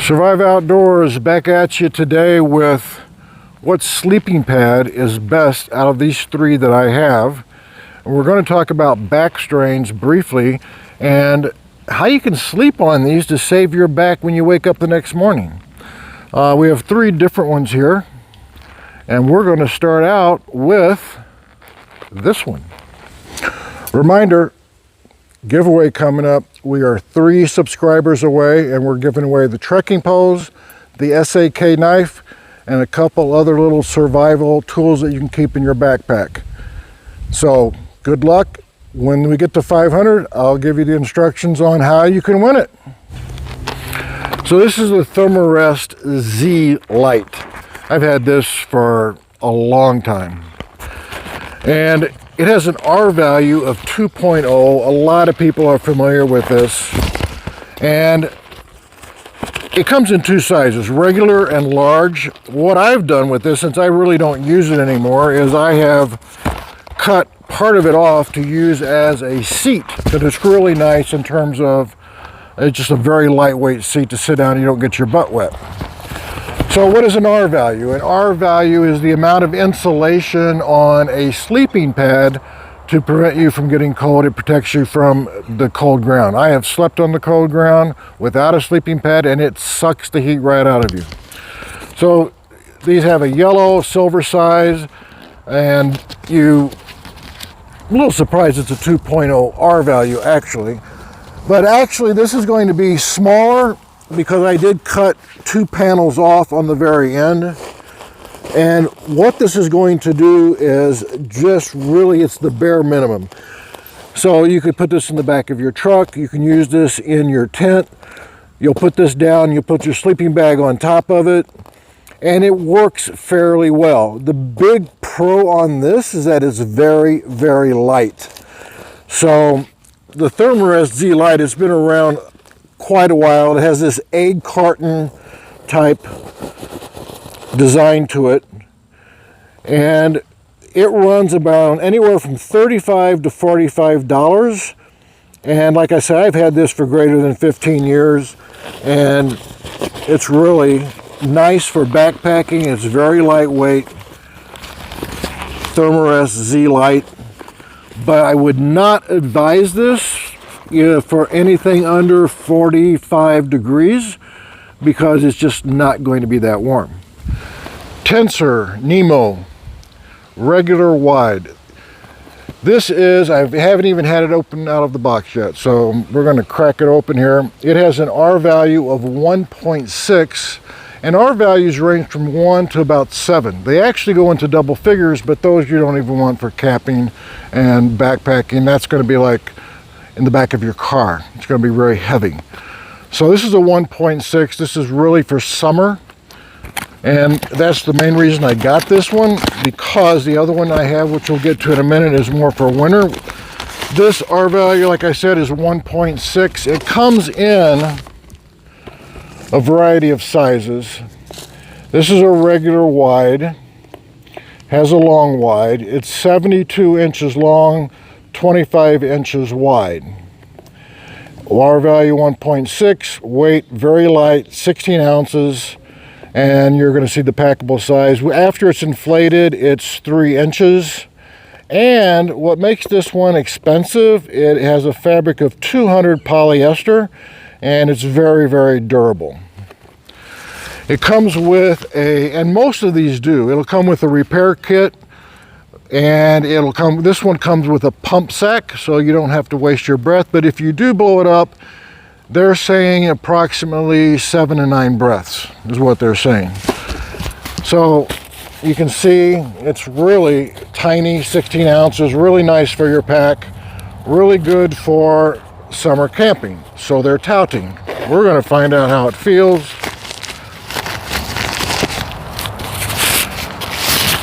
Survive Outdoors back at you today with what sleeping pad is best out of these three that I have. And we're going to talk about back strains briefly and how you can sleep on these to save your back when you wake up the next morning. We have three different ones here, and we're going to start out with this one. Reminder, giveaway coming up. We are 3 subscribers away, and we're giving away the trekking poles, the SAK knife, and a couple other little survival tools that you can keep in your backpack. So good luck. When we get to 500, I'll give you the instructions on how you can win it. So this is the Thermarest Z Lite. I've had this for a long time, and it has an R value of 2.0. A lot of people are familiar with this, and it comes in 2 sizes, regular and large. What I've done with this, since I really don't use it anymore, is I have cut part of it off to use as a seat, because it's really nice in terms of it's just a very lightweight seat to sit down and you don't get your butt wet. So what is an R value? An R value is the amount of insulation on a sleeping pad to prevent you from getting cold. It protects you from the cold ground. I have slept on the cold ground without a sleeping pad, and it sucks the heat right out of you. So these have a yellow, silver size, and I'm a little surprised it's a 2.0 R value actually. But actually this is going to be smaller, because I did cut 2 panels off on the very end. And what this is going to do is just really, it's the bare minimum. So you could put this in the back of your truck. You can use this in your tent. You'll put this down, you'll put your sleeping bag on top of it, and it works fairly well. The big pro on this is that it's very, very light. So the Thermarest Z Lite has been around quite a while. It has this egg carton type design to it, and it runs about anywhere from $35 to $45. And like I said, I've had this for greater than 15 years, and it's really nice for backpacking. It's very lightweight. Thermarest Z Lite. But I would not advise this for anything under 45 degrees, because it's just not going to be that warm. Tensor Nemo, regular wide. This is, I haven't even had it open out of the box yet, so we're going to crack it open here. It has an R value of 1.6, and R values range from 1 to about 7. They actually go into double figures, but those you don't even want for camping and backpacking. That's going to be like in the back of your car. It's going to be very heavy. So this is a 1.6. This is really for summer, and that's the main reason I got this one, because the other one I have, which we'll get to in a minute, is more for winter. This R value, like I said, is 1.6. It comes in a variety of sizes. This is a regular wide, has a long wide. It's 72 inches long, 25 inches wide. R value 1.6, weight very light, 16 ounces, and you're going to see the packable size. After it's inflated, it's 3 inches. And what makes this one expensive, it has a fabric of 200 polyester, and it's very, very durable. It comes with and most of these do, it'll come with a repair kit, and this one comes with a pump sack, so you don't have to waste your breath. But if you do blow it up, they're saying approximately 7 to 9 breaths is what they're saying. So you can see it's really tiny, 16 ounces, really nice for your pack, really good for summer camping. So they're touting. We're going to find out how it feels.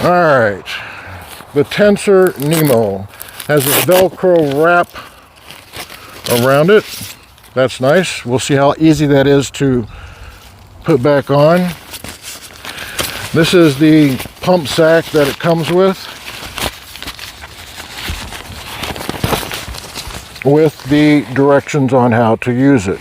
All right, the Tensor Nemo has a Velcro wrap around it. That's nice. We'll see how easy that is to put back on. This is the pump sack that it comes with the directions on how to use it.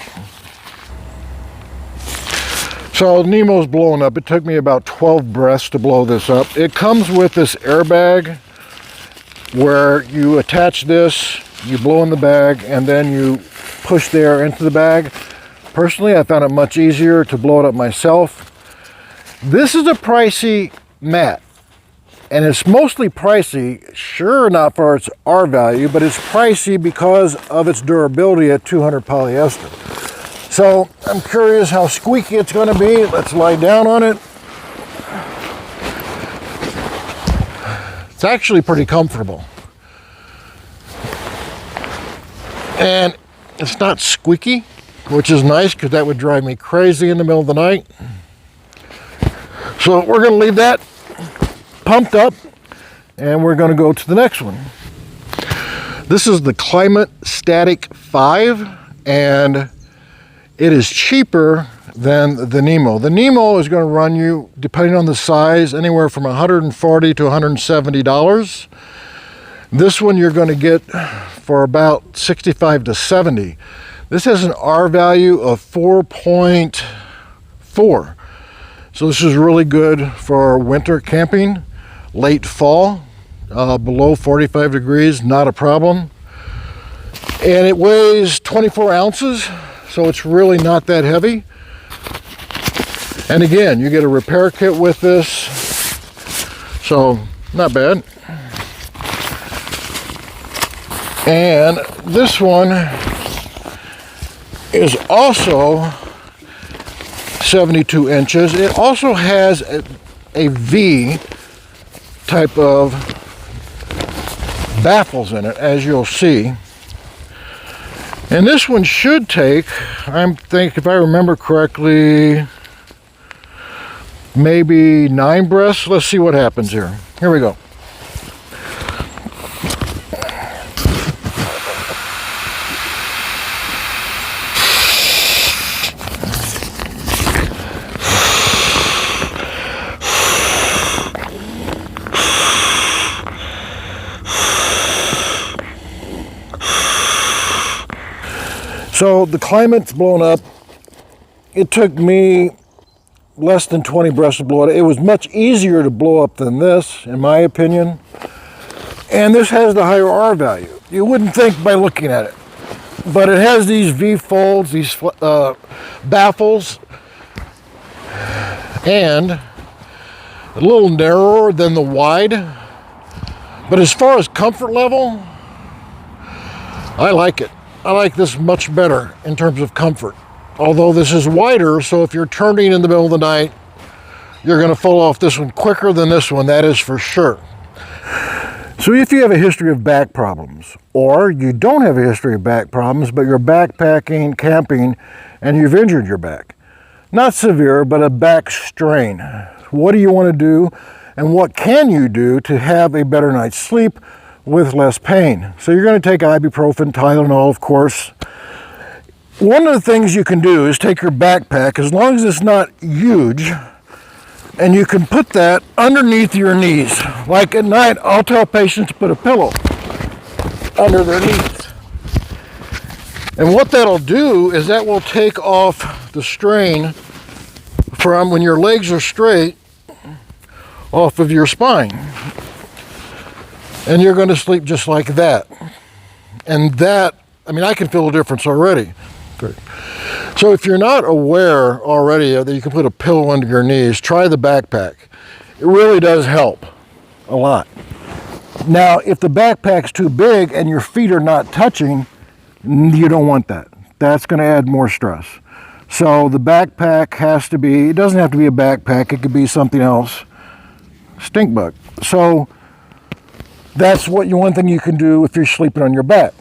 So Nemo's blowing up. It took me about 12 breaths to blow this up. It comes with this airbag where you attach this, you blow in the bag, and then you push the air into the bag. Personally, I found it much easier to blow it up myself. This is a pricey mat, and it's mostly pricey, sure, not for its R value, but it's pricey because of its durability at 200 polyester. So I'm curious how squeaky it's going to be. Let's lie down on it. It's actually pretty comfortable. And it's not squeaky, which is nice because that would drive me crazy in the middle of the night. So we're going to leave that pumped up and we're going to go to the next one. This is the Klymit Static V, and it is cheaper than the Nemo. The Nemo is going to run you, depending on the size, anywhere from $140 to $170. This one you're going to get for about $65 to $70. This has an R value of 4.4. So this is really good for winter camping, late fall, below 45 degrees, not a problem. And it weighs 24 ounces. So it's really not that heavy. And again, you get a repair kit with this. So not bad. And this one is also 72 inches. It also has a V type of baffles in it, as you'll see. And this one should take, I think if I remember correctly, maybe 9 breaths. Let's see what happens here. Here we go. So the Klymit's blown up. It took me less than 20 breaths to blow it. It was much easier to blow up than this, in my opinion. And this has the higher R value. You wouldn't think by looking at it. But it has these V folds, these baffles, and a little narrower than the wide. But as far as comfort level, I like it. I like this much better in terms of comfort. Although this is wider, so if you're turning in the middle of the night, you're going to fall off this one quicker than this one, that is for sure. So if you have a history of back problems, or you don't have a history of back problems, but you're backpacking, camping, and you've injured your back, not severe, but a back strain, what do you want to do, and what can you do to have a better night's sleep with less pain? So you're going to take ibuprofen, Tylenol, of course. One of the things you can do is take your backpack, as long as it's not huge, and you can put that underneath your knees. Like at night, I'll tell patients to put a pillow under their knees. And what that'll do is that will take off the strain from when your legs are straight off of your spine. And you're going to sleep just like that. And that, I mean, I can feel a difference already. Great. So if you're not aware already that you can put a pillow under your knees, try the backpack. It really does help a lot. Now, if the backpack's too big and your feet are not touching, you don't want that. That's going to add more stress. So the backpack has to be, it doesn't have to be a backpack, it could be something else. Stink bug. So that's one thing you can do if you're sleeping on your back.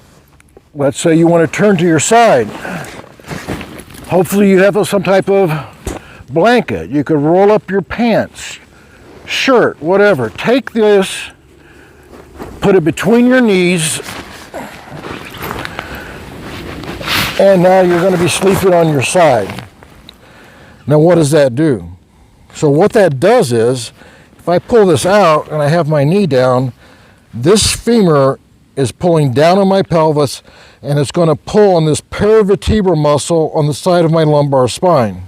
Let's say you want to turn to your side. Hopefully you have some type of blanket. You could roll up your pants, shirt, whatever. Take this, put it between your knees, and now you're going to be sleeping on your side. Now what does that do? So what that does is, if I pull this out and I have my knee down, this femur is pulling down on my pelvis, and it's going to pull on this paravertebral muscle on the side of my lumbar spine.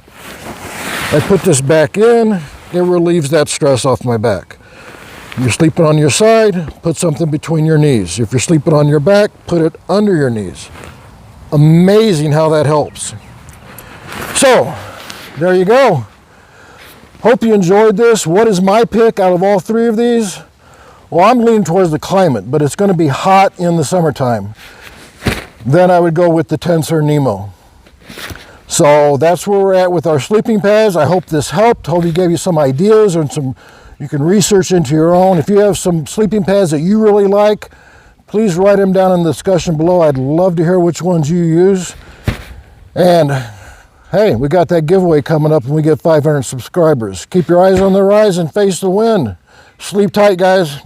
I put this back in, it relieves that stress off my back. If you're sleeping on your side, put something between your knees. If you're sleeping on your back, put it under your knees. Amazing how that helps. So, there you go. Hope you enjoyed this. What is my pick out of all three of these? Well, I'm leaning towards the Klymit, but it's going to be hot in the summertime. Then I would go with the Tensor Nemo. So that's where we're at with our sleeping pads. I hope this helped. Hope he gave you some ideas and some you can research into your own. If you have some sleeping pads that you really like, please write them down in the discussion below. I'd love to hear which ones you use. And hey, we got that giveaway coming up when we get 500 subscribers. Keep your eyes on the rise and face the wind. Sleep tight, guys.